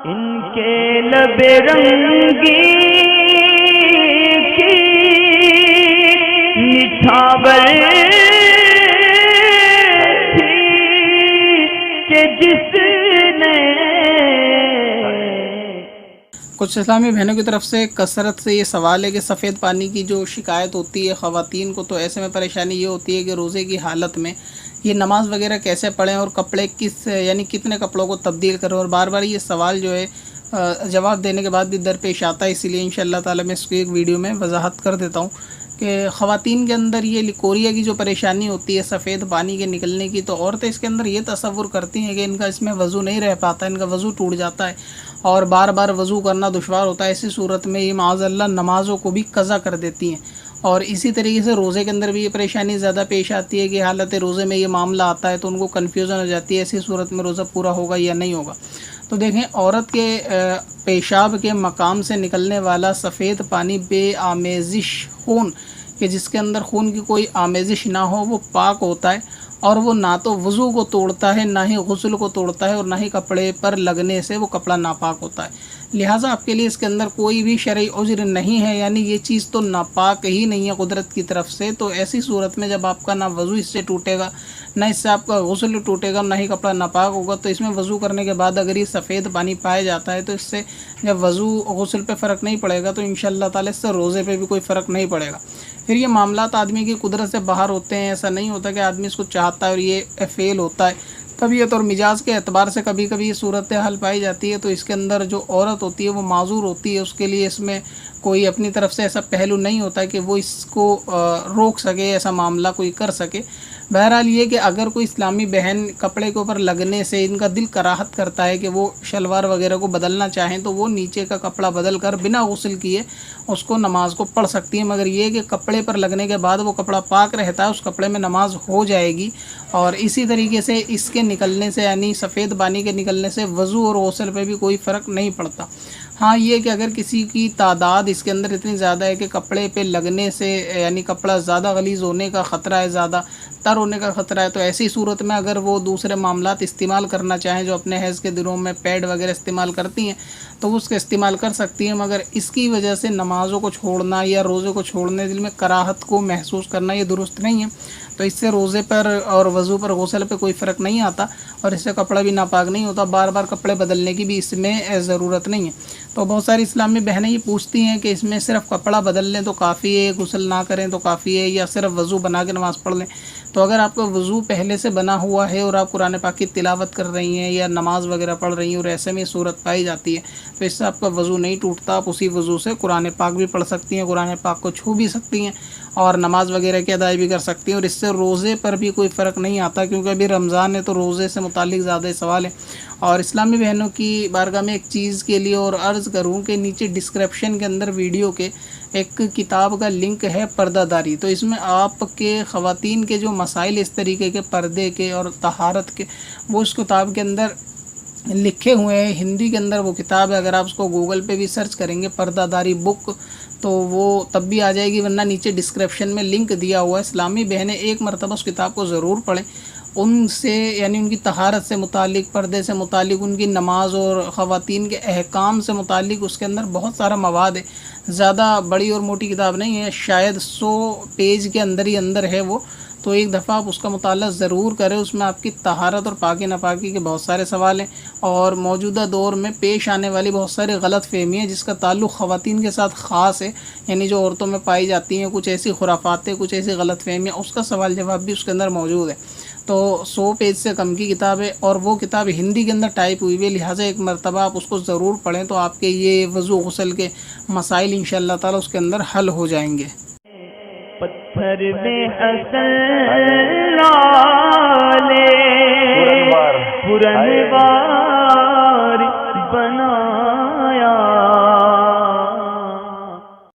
इनके लबे रंगी की निछावर थी कि जिसने कुछ इस्लामी बहनों की तरफ से कसरत से ये सवाल है कि सफ़ेद पानी की जो शिकायत होती है ख़वातीन को, तो ऐसे में परेशानी ये होती है कि रोज़े की हालत में ये नमाज़ वगैरह कैसे पढ़ें और कपड़े यानी कितने कपड़ों को तब्दील करें। और बार बार ये सवाल जो है जवाब देने के बाद भी दरपेश आता है, इसीलिए इंशाअल्लाह ताला मैं इसको एक वीडियो में वजाहत कर देता हूँ कि ख़वातीन के अंदर ये लिकोरिया की जो परेशानी होती है सफ़ेद पानी के निकलने की, तो औरतें इसके अंदर ये तसव्वुर करती हैं कि इनका इसमें वज़ू नहीं रह पाता, इनका वज़ू टूट जाता है और बार बार वज़ू करना दुश्वार होता है। ऐसी सूरत में ये माज़अल्लाह नमाज़ों को भी क़ज़ा कर देती हैं। और इसी तरीके से रोज़े के अंदर भी ये परेशानी ज़्यादा पेश आती है कि हालत रोज़े में ये मामला आता है तो उनको कन्फ्यूज़न हो जाती है, ऐसी सूरत में रोज़ा पूरा होगा या नहीं होगा। तो देखें, औरत के पेशाब के मकाम से निकलने वाला सफ़ेद पानी बेआमेज़िश खून कि जिसके अंदर खून की कोई आमेज़िश ना हो, वो पाक होता है और वो ना तो वज़ू को तोड़ता है, ना ही गुस्ल को तोड़ता है और ना ही कपड़े पर लगने से वो कपड़ा नापाक होता है। लिहाजा आपके लिए इसके अंदर कोई भी शरई उज़्र नहीं है, यानी ये चीज़ तो नापाक ही नहीं है कुदरत की तरफ से। तो ऐसी सूरत में जब आपका ना वज़ू इससे टूटेगा, ना इससे आपका गुस्ल टूटेगा, ना ही कपड़ा नापाक होगा, तो इसमें वज़ू करने के बाद अगर ये सफ़ेद पानी पाया जाता है तो इससे जब वज़ू गुस्ल पे फ़र्क नहीं पड़ेगा तो इंशाअल्लाह ताला इससे रोज़े पे भी कोई फ़र्क नहीं पड़ेगा। फिर ये मामलात आदमी की कुदरत से बाहर होते हैं, ऐसा नहीं होता कि आदमी इसको चाहता है और ये फ़ेल होता है। तबीयत और मिजाज के एतबार से कभी कभी ये सूरत हाल पाई जाती है, तो इसके अंदर जो औरत होती है वो माजूर होती है, उसके लिए इसमें कोई अपनी तरफ से ऐसा पहलू नहीं होता कि वो इसको रोक सके, ऐसा मामला कोई कर सके। बहरहाल ये कि अगर कोई इस्लामी बहन कपड़े के ऊपर लगने से इनका दिल कराहत करता है कि वो शलवार वगैरह को बदलना चाहें, तो वो नीचे का कपड़ा बदल कर बिना गुस्ल किए उसको नमाज को पढ़ सकती हैं। मगर ये कि कपड़े पर लगने के बाद वो कपड़ा पाक रहता है, उस कपड़े में नमाज हो जाएगी। और इसी तरीके से इसके निकलने से, यानी सफ़ेद पानी के निकलने से वज़ू और गुस्ल पे भी कोई फ़र्क नहीं पड़ता। हाँ, ये कि अगर किसी की तादाद इसके अंदर इतनी ज़्यादा है कि कपड़े पे लगने से यानी कपड़ा ज़्यादा गलीज़ होने का ख़तरा है, ज़्यादा तर होने का ख़तरा है, तो ऐसी सूरत में अगर वो दूसरे मामलात इस्तेमाल करना चाहें, जो अपने हैज़ के दिनों में पैड वगैरह इस्तेमाल करती हैं, तो वो उसका इस्तेमाल कर सकती हैं। मगर इसकी वजह से नमाज़ों को छोड़ना या रोज़े को छोड़ने, दिल में कराहत को महसूस करना, ये दुरुस्त नहीं है। तो इससे रोज़े पर और वज़ू पर गुस्ल पे कोई फ़र्क नहीं आता और इससे कपड़ा भी नापाक नहीं होता। बार बार कपड़े बदलने की भी इसमें ज़रूरत नहीं है। तो बहुत सारी इस्लामी बहनें ये पूछती हैं कि इसमें सिर्फ़ कपड़ा बदल लें तो काफ़ी है, गुस्ल ना करें तो काफ़ी है, या सिर्फ़ वज़ू बना के नमाज़ पढ़ लें। तो अगर आपका वज़ू पहले से बना हुआ है और आप कुरान पाक की तिलावत कर रही हैं या नमाज़ वगैरह पढ़ रही हैं और ऐसे में सूरत पाई जाती है, तो इससे आपका वज़ू नहीं टूटता। आप उसी वज़ू से कुरान पाक भी पढ़ सकती हैं, कुरान पाक को छू भी सकती हैं और नमाज़ वगैरह की अदाई भी कर सकती हैं। और इससे रोज़े पर भी कोई फ़र्क नहीं आता, क्योंकि अभी रमज़ान है तो रोज़े से मुतालिक ज़्यादा सवाल है। और इस्लामी बहनों की बारगाह में एक चीज़ के लिए और अर्ज़ करूँ कि नीचे डिस्क्रिप्शन के अंदर वीडियो के एक किताब का लिंक है, पर्दादारी। तो इसमें आपके ख़वातीन के जो मसाइल इस तरीके के पर्दे के और तहारत के, वो उस किताब के अंदर लिखे हुए हैं। हिंदी के अंदर वो किताब है, अगर आप उसको गूगल पे भी सर्च करेंगे पर्दादारी बुक तो वो तब भी आ जाएगी, वरना नीचे डिस्क्रिप्शन में लिंक दिया हुआ है। इस्लामी बहनें एक मरतबा उस किताब को ज़रूर पढ़ें। उनसे यानी उनकी तहारत से मुतालिक, पर्दे से मुतालिक, उनकी नमाज और ख़वातीन के अहकाम से मुतालिक उसके अंदर बहुत सारा मवाद है। ज़्यादा बड़ी और मोटी किताब नहीं है, शायद 100 पेज के अंदर ही अंदर है वो। तो एक दफ़ा आप उसका मुताला ज़रूर करें। उसमें आपकी तहारत और पाकी नापाकी के बहुत सारे सवाल हैं और मौजूदा दौर में पेश आने वाली बहुत सारी गलत फ़हमी है जिसका ताल्लुक़ ख़वातीन के साथ ख़ास है, यानी जो औरतों में पाई जाती हैं कुछ ऐसी खुराफातें, कुछ ऐसी गलत फ़हमियाँ, उसका सवाल जवाब भी उसके अंदर मौजूद है। तो 100 पेज से कम की किताब है और वो किताब हिंदी के अंदर टाइप हुई हुई है, लिहाजा एक मरतबा आप उसको ज़रूर पढ़ें तो आपके ये वज़ू गुस्ल के मसाइल इंशाअल्लाह ताला उसके अंदर हल हो जाएंगे। पत्थर में हसन